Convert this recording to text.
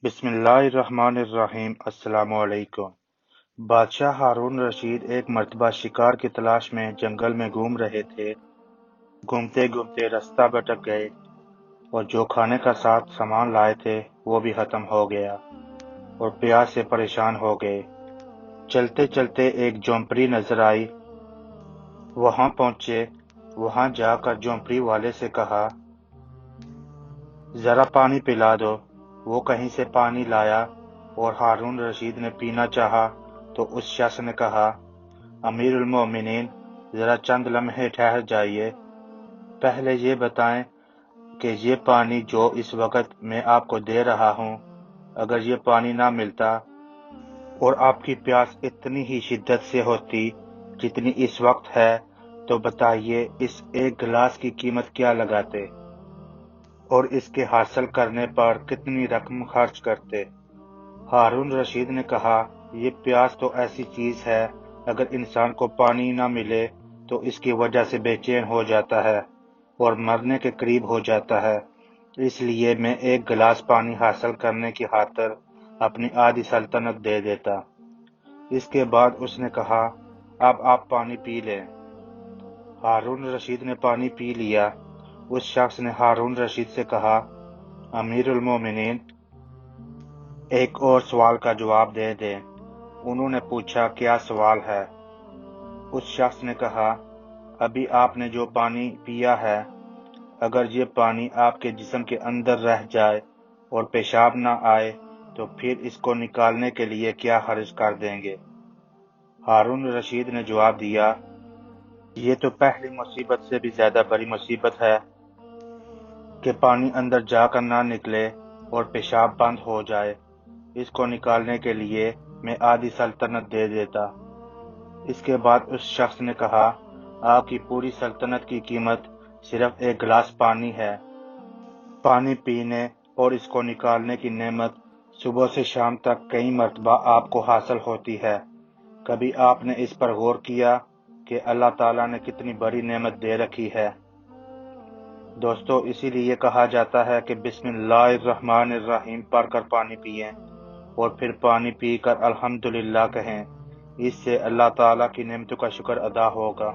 بسم اللہ الرحمن الرحیم۔ السلام علیکم۔ بادشاہ ہارون رشید ایک مرتبہ شکار کی تلاش میں جنگل میں گھوم رہے تھے۔ گھومتے گھومتے رستہ بھٹک گئے اور جو کھانے کا ساتھ سامان لائے تھے وہ بھی ختم ہو گیا اور پیاس سے پریشان ہو گئے۔ چلتے چلتے ایک جھونپڑی نظر آئی، وہاں پہنچے۔ وہاں جا کر جھونپڑی والے سے کہا، ذرا پانی پلا دو۔ وہ کہیں سے پانی لایا اور ہارون رشید نے پینا چاہا تو اس شخص نے کہا، امیر المومنین، ذرا چند لمحے ٹھہر جائیے، پہلے یہ بتائیں کہ یہ پانی جو اس وقت میں آپ کو دے رہا ہوں، اگر یہ پانی نہ ملتا اور آپ کی پیاس اتنی ہی شدت سے ہوتی جتنی اس وقت ہے تو بتائیے اس ایک گلاس کی قیمت کیا لگاتے اور اس کے حاصل کرنے پر کتنی رقم خرچ کرتے؟ ہارون رشید نے کہا، یہ پیاس تو ایسی چیز ہے، اگر انسان کو پانی نہ ملے تو اس کی وجہ سے بے چین ہو جاتا ہے اور مرنے کے قریب ہو جاتا ہے، اس لیے میں ایک گلاس پانی حاصل کرنے کی خاطر اپنی آدھی سلطنت دے دیتا۔ اس کے بعد اس نے کہا، اب آپ پانی پی لیں۔ ہارون رشید نے پانی پی لیا۔ اس شخص نے ہارون رشید سے کہا، امیر المومنین، ایک اور سوال کا جواب دے دیں۔ انہوں نے پوچھا، کیا سوال ہے؟ اس شخص نے کہا، ابھی آپ نے جو پانی پیا ہے، اگر یہ پانی آپ کے جسم کے اندر رہ جائے اور پیشاب نہ آئے تو پھر اس کو نکالنے کے لیے کیا خرچ کر دیں گے؟ ہارون رشید نے جواب دیا، یہ تو پہلی مصیبت سے بھی زیادہ بڑی مصیبت ہے کہ پانی اندر جا کر نہ نکلے اور پیشاب بند ہو جائے۔ اس کو نکالنے کے لیے میں آدھی سلطنت دے دیتا۔ اس کے بعد اس شخص نے کہا، آپ کی پوری سلطنت کی قیمت صرف ایک گلاس پانی ہے۔ پانی پینے اور اس کو نکالنے کی نعمت صبح سے شام تک کئی مرتبہ آپ کو حاصل ہوتی ہے۔ کبھی آپ نے اس پر غور کیا کہ اللہ تعالیٰ نے کتنی بڑی نعمت دے رکھی ہے؟ دوستو، اسی لیے کہا جاتا ہے کہ بسم اللہ الرحمن الرحیم پڑھ کر پانی پئیں اور پھر پانی پی کر الحمدللہ کہیں۔ اس سے اللہ تعالیٰ کی نعمتوں کا شکر ادا ہوگا۔